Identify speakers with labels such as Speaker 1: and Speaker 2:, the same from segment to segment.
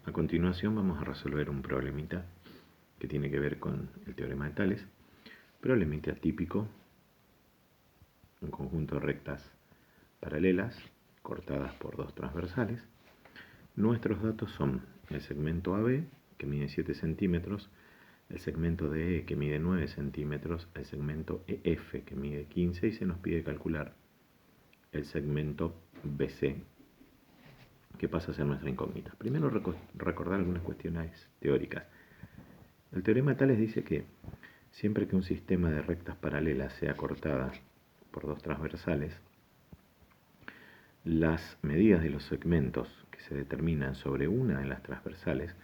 Speaker 1: A continuación vamos a resolver un problemita que tiene que ver con el teorema de Tales. Problemita típico, un conjunto de rectas paralelas cortadas por dos transversales. Nuestros datos son el segmento AB, que mide 7 centímetros, el segmento DE, que mide 9 centímetros, el segmento EF, que mide 15, y se nos pide calcular el segmento BC, que pasa a ser nuestra incógnita. Primero recordar algunas cuestiones teóricas. El teorema de Tales dice que siempre que un sistema de rectas paralelas sea cortada por dos transversales, las medidas de los segmentos que se determinan sobre una de las transversales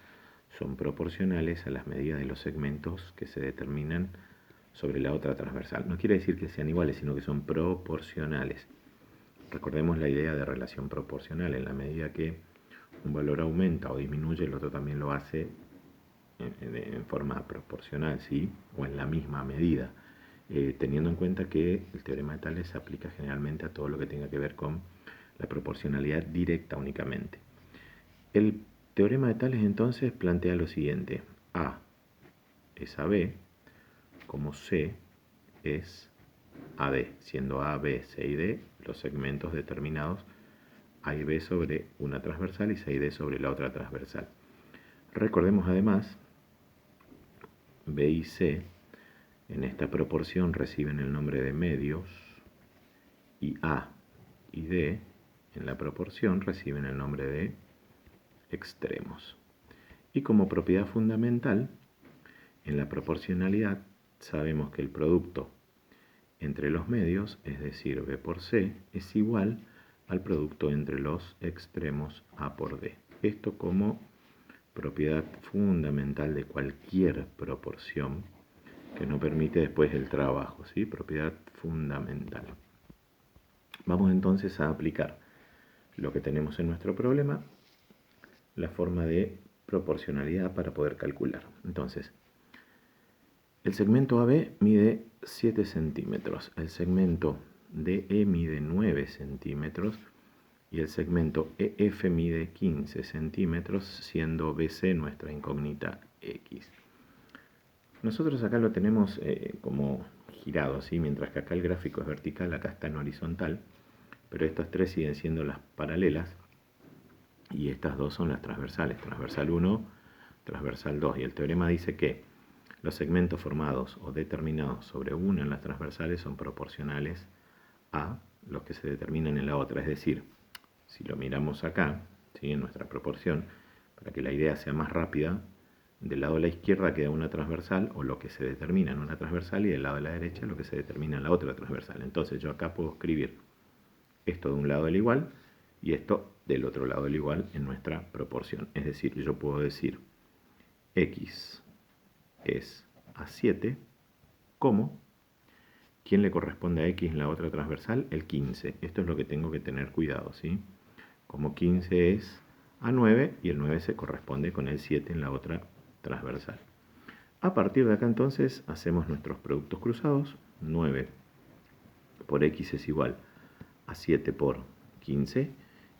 Speaker 1: son proporcionales a las medidas de los segmentos que se determinan sobre la otra transversal. No quiere decir que sean iguales, sino que son proporcionales. Recordemos la idea de relación proporcional. En la medida que un valor aumenta o disminuye, el otro también lo hace en forma proporcional, ¿sí? O en la misma medida, teniendo en cuenta que el teorema de Tales se aplica generalmente a todo lo que tenga que ver con la proporcionalidad directa únicamente. El teorema de Tales entonces plantea lo siguiente: A es a B, como C es a D, siendo A, B, C y D los segmentos determinados A y B sobre una transversal y C y D sobre la otra transversal. Recordemos además, B y C en esta proporción reciben el nombre de medios, y A y D en la proporción reciben el nombre de extremos. Y como propiedad fundamental, en la proporcionalidad sabemos que el producto entre los medios, es decir, B por C, es igual al producto entre los extremos A por D. Esto como propiedad fundamental de cualquier proporción que no permite después el trabajo, ¿sí? Propiedad fundamental. Vamos entonces a aplicar lo que tenemos en nuestro problema, la forma de proporcionalidad para poder calcular. Entonces, el segmento AB mide 7 centímetros, el segmento DE mide 9 centímetros y el segmento EF mide 15 centímetros, siendo BC nuestra incógnita X. Nosotros acá lo tenemos como girado, ¿sí? Mientras que acá el gráfico es vertical, acá está en horizontal, pero estas tres siguen siendo las paralelas y estas dos son las transversales, transversal 1, transversal 2, y el teorema dice que los segmentos formados o determinados sobre una en las transversales son proporcionales a los que se determinan en la otra. Es decir, si lo miramos acá, ¿sí? En nuestra proporción, para que la idea sea más rápida, del lado de la izquierda queda una transversal o lo que se determina en una transversal, y del lado de la derecha lo que se determina en la otra transversal. Entonces yo acá puedo escribir esto de un lado del igual y esto del otro lado del igual en nuestra proporción. Es decir, yo puedo decir X es a 7, como ¿quién le corresponde a X en la otra transversal? El 15. Esto es lo que tengo que tener cuidado, ¿sí? Como 15 es a 9 y el 9 se corresponde con el 7 en la otra transversal. A partir de acá entonces hacemos nuestros productos cruzados. 9 por X es igual a 7 por 15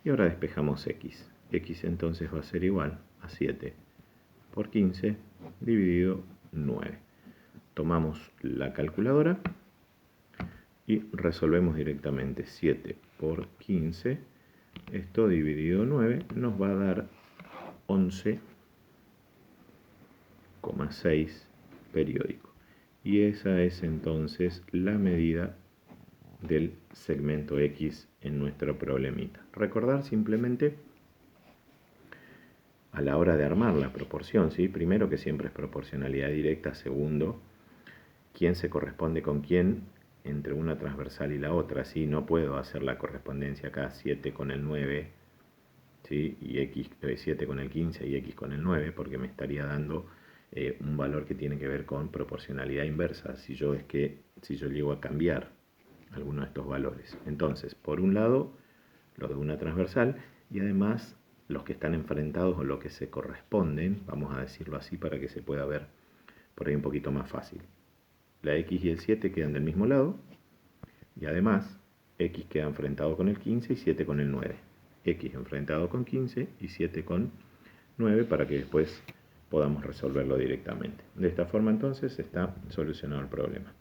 Speaker 1: y ahora despejamos X. X entonces va a ser igual a 7 por 15 dividido 9. Tomamos la calculadora y resolvemos directamente. 7 por 15, esto dividido 9 nos va a dar 11,6 periódico. Y esa es entonces la medida del segmento X en nuestro problemita. Recordar simplemente a la hora de armar la proporción, ¿sí? Primero que siempre es proporcionalidad directa, segundo, quién se corresponde con quién entre una transversal y la otra, ¿sí? No puedo hacer la correspondencia acá 7 con el 9, ¿sí? Y X, 7 con el 15 y X con el 9, porque me estaría dando un valor que tiene que ver con proporcionalidad inversa, si yo llego a cambiar alguno de estos valores. Entonces, por un lado, lo de una transversal, y además los que están enfrentados o los que se corresponden, vamos a decirlo así para que se pueda ver por ahí un poquito más fácil. La X y el 7 quedan del mismo lado, y además X queda enfrentado con el 15 y 7 con el 9. X enfrentado con 15 y 7 con 9 para que después podamos resolverlo directamente. De esta forma entonces está solucionado el problema.